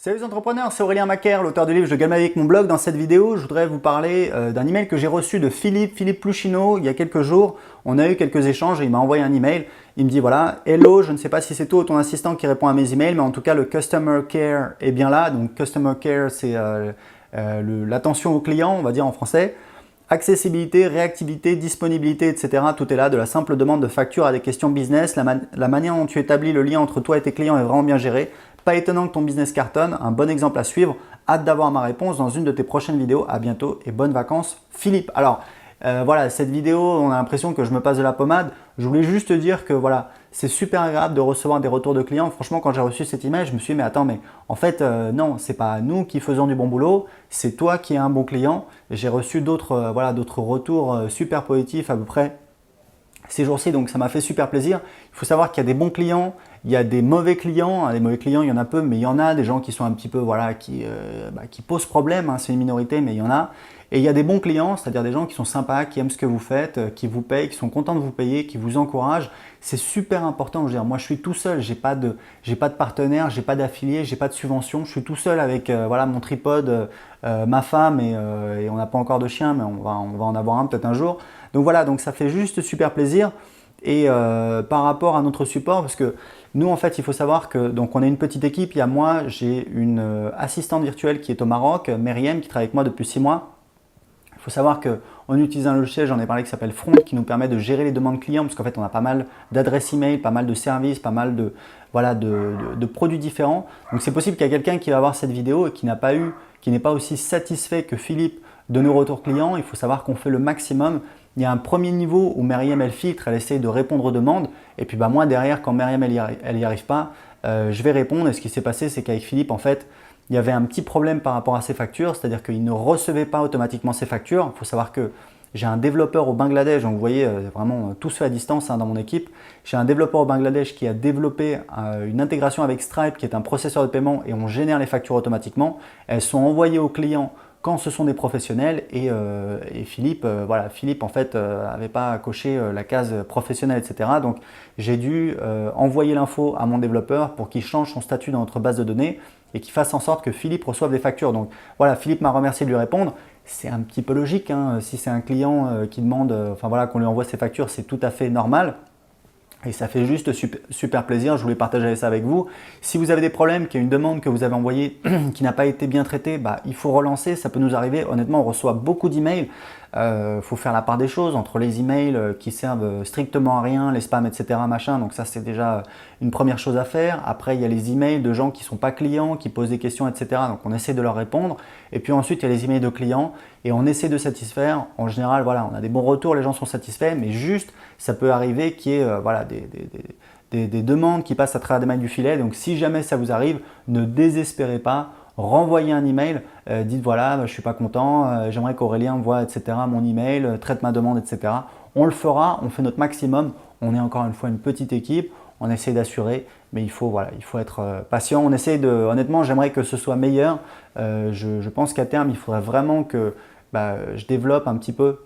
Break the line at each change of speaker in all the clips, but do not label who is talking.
Salut les entrepreneurs, c'est Aurélien Macaire, l'auteur du livre Je gagne ma vie avec mon blog. Dans cette vidéo, je voudrais vous parler d'un email que j'ai reçu de Philippe Pluchino il y a quelques jours. On a eu quelques échanges et il m'a envoyé un email. Il me dit voilà, hello, je ne sais pas si c'est toi ou ton assistant qui répond à mes emails, mais en tout cas le Customer Care est bien là. Donc Customer Care, c'est l'attention aux clients, on va dire en français. Accessibilité, réactivité, disponibilité, etc. Tout est là, de la simple demande de facture à des questions business. La manière dont tu établis le lien entre toi et tes clients est vraiment bien gérée. Pas étonnant que ton business cartonne, un bon exemple à suivre. Hâte d'avoir ma réponse dans une de tes prochaines vidéos. À bientôt et bonnes vacances, Philippe. Alors, voilà, cette vidéo, on a l'impression que je me passe de la pommade. Je voulais juste te dire que voilà, c'est super agréable de recevoir des retours de clients. Franchement, quand j'ai reçu cet email, je me suis dit, mais attends, mais en fait, non, c'est pas nous qui faisons du bon boulot, c'est toi qui es un bon client. J'ai reçu d'autres voilà, d'autres retours super positifs à peu près ces jours-ci, donc ça m'a fait super plaisir. Il faut savoir qu'il y a des bons clients, il y a des mauvais clients. Les mauvais clients, il y en a peu, mais il y en a des gens qui sont un petit peu, voilà, qui posent problème, hein, c'est une minorité, mais il y en a. Et il y a des bons clients, c'est-à-dire des gens qui sont sympas, qui aiment ce que vous faites, qui vous payent, qui sont contents de vous payer, qui vous encouragent. C'est super important. Je veux dire, moi, je suis tout seul, j'ai pas de partenaire, j'ai pas d'affilié, j'ai pas de subvention. Je suis tout seul avec voilà, mon tripode, ma femme et on n'a pas encore de chien, mais on va en avoir un peut-être un jour. Donc voilà, donc ça fait juste super plaisir. Et par rapport à notre support, parce que nous, en fait, il faut savoir que donc on est une petite équipe. Il y a moi, j'ai une assistante virtuelle qui est au Maroc, Myriam, qui travaille avec moi depuis 6 mois. Il faut savoir qu'on utilise un logiciel, j'en ai parlé, qui s'appelle Front, qui nous permet de gérer les demandes clients, parce qu'en fait, on a pas mal d'adresses email, pas mal de services, pas mal de, voilà, de produits différents. Donc, c'est possible qu'il y ait quelqu'un qui va voir cette vidéo et qui n'est pas aussi satisfait que Philippe de nos retours clients. Il faut savoir qu'on fait le maximum. Il y a un premier niveau où Myriam, elle filtre, elle essaye de répondre aux demandes. Et puis, moi, derrière, quand Myriam, elle y arrive pas, je vais répondre. Et ce qui s'est passé, c'est qu'avec Philippe, en fait, il y avait un petit problème par rapport à ses factures, c'est-à-dire qu'il ne recevait pas automatiquement ses factures. Il faut savoir que j'ai un développeur au Bangladesh, donc vous voyez vraiment tout se fait à distance dans mon équipe. J'ai un développeur au Bangladesh qui a développé une intégration avec Stripe qui est un processeur de paiement et on génère les factures automatiquement. Elles sont envoyées aux clients quand ce sont des professionnels et Philippe, voilà, Philippe en fait n'avait pas coché la case professionnelle, etc. Donc j'ai dû envoyer l'info à mon développeur pour qu'il change son statut dans notre base de données et qu'il fasse en sorte que Philippe reçoive des factures. Donc voilà, Philippe m'a remercié de lui répondre. C'est un petit peu logique, hein. Si c'est un client qui demande, enfin voilà, qu'on lui envoie ses factures, c'est tout à fait normal. Et ça fait juste super plaisir, je voulais partager ça avec vous. Si vous avez des problèmes, qu'il y a une demande que vous avez envoyée qui n'a pas été bien traitée, il faut relancer, ça peut nous arriver. Honnêtement, on reçoit beaucoup d'emails. Faut faire la part des choses entre les emails qui servent strictement à rien, les spams, etc. machin. Donc ça, c'est déjà une première chose à faire. Après, il y a les emails de gens qui ne sont pas clients, qui posent des questions, etc. Donc on essaie de leur répondre. Et puis ensuite, il y a les emails de clients et on essaie de satisfaire. En général, voilà, on a des bons retours, les gens sont satisfaits, mais juste, ça peut arriver qu'il y ait voilà, des demandes qui passent à travers des mailles du filet. Donc si jamais ça vous arrive, ne désespérez pas. Renvoyez un email, dites voilà, je ne suis pas content, j'aimerais qu'Aurélien voit, etc. mon email, traite ma demande, etc. On le fera, on fait notre maximum. On est encore une fois une petite équipe, on essaie d'assurer, mais il faut être patient. On essaie honnêtement, j'aimerais que ce soit meilleur. Je pense qu'à terme, il faudrait vraiment que je développe un petit peu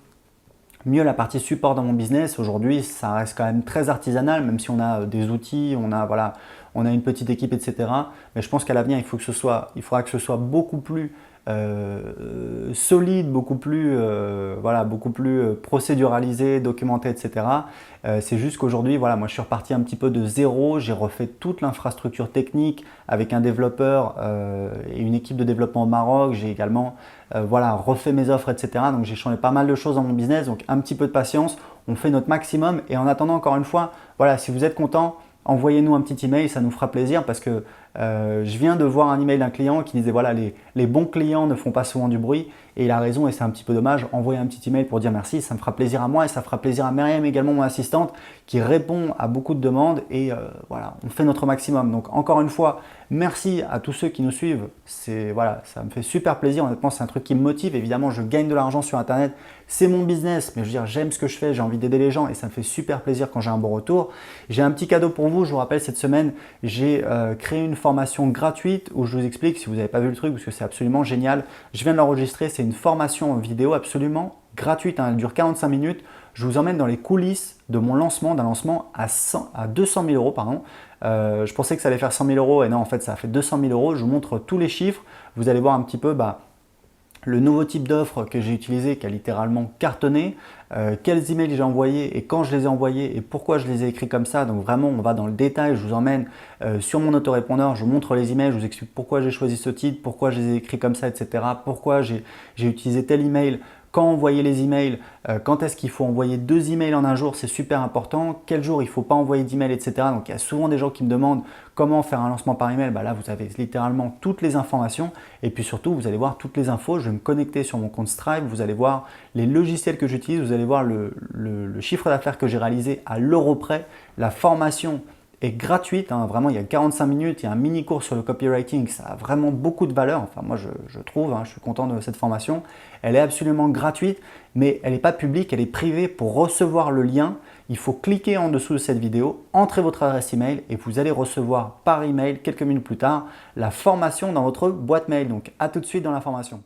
mieux la partie support dans mon business. Aujourd'hui, ça reste quand même très artisanal, même si on a des outils, on a une petite équipe, etc. Mais je pense qu'à l'avenir, il faudra que ce soit beaucoup plus solide, beaucoup plus procéduralisé, documenté, etc. C'est juste qu'aujourd'hui, voilà, moi je suis reparti un petit peu de zéro, j'ai refait toute l'infrastructure technique avec un développeur et une équipe de développement au Maroc. J'ai également refait mes offres, etc. Donc j'ai changé pas mal de choses dans mon business, donc un petit peu de patience, on fait notre maximum et en attendant, encore une fois, voilà, si vous êtes content, envoyez-nous un petit email, ça nous fera plaisir parce que je viens de voir un email d'un client qui disait voilà, les bons clients ne font pas souvent du bruit et il a raison et c'est un petit peu dommage. Envoyez un petit email pour dire merci, ça me fera plaisir à moi et ça fera plaisir à Myriam également, mon assistante, qui répond à beaucoup de demandes et voilà, on fait notre maximum. Donc encore une fois, merci à tous ceux qui nous suivent. Voilà, ça me fait super plaisir. Honnêtement, c'est un truc qui me motive. Évidemment, je gagne de l'argent sur Internet, c'est mon business, mais je veux dire, j'aime ce que je fais, j'ai envie d'aider les gens et ça me fait super plaisir quand j'ai un bon retour. J'ai un petit cadeau pour vous. Je vous rappelle, cette semaine, j'ai créé une formation gratuite où je vous explique, si vous n'avez pas vu le truc, parce que c'est absolument génial. Je viens de l'enregistrer, c'est une formation en vidéo absolument gratuite, hein, elle dure 45 minutes. Je vous emmène dans les coulisses de mon lancement, d'un lancement à 200 000 euros. Pardon. Je pensais que ça allait faire 100 000 euros et non, en fait, ça a fait 200 000 euros. Je vous montre tous les chiffres. Vous allez voir un petit peu le nouveau type d'offre que j'ai utilisé, qui a littéralement cartonné, quels emails j'ai envoyés et quand je les ai envoyés et pourquoi je les ai écrits comme ça. Donc vraiment, on va dans le détail, je vous emmène sur mon autorépondeur, je vous montre les emails, je vous explique pourquoi j'ai choisi ce titre, pourquoi je les ai écrits comme ça, etc. Pourquoi j'ai utilisé tel email, quand envoyer les emails, quand est-ce qu'il faut envoyer 2 emails en un jour, c'est super important, quel jour il ne faut pas envoyer d'emails, etc. Donc il y a souvent des gens qui me demandent comment faire un lancement par email. Là, vous avez littéralement toutes les informations et puis surtout, vous allez voir toutes les infos. Je vais me connecter sur mon compte Stripe, vous allez voir les logiciels que j'utilise, vous allez voir le chiffre d'affaires que j'ai réalisé à l'euro près, la formation est gratuite, hein, vraiment il y a 45 minutes, il y a un mini cours sur le copywriting, ça a vraiment beaucoup de valeur, enfin moi je trouve, hein, je suis content de cette formation, elle est absolument gratuite, mais elle n'est pas publique, elle est privée. Pour recevoir le lien, il faut cliquer en dessous de cette vidéo, entrer votre adresse email et vous allez recevoir par email quelques minutes plus tard la formation dans votre boîte mail. Donc à tout de suite dans la formation.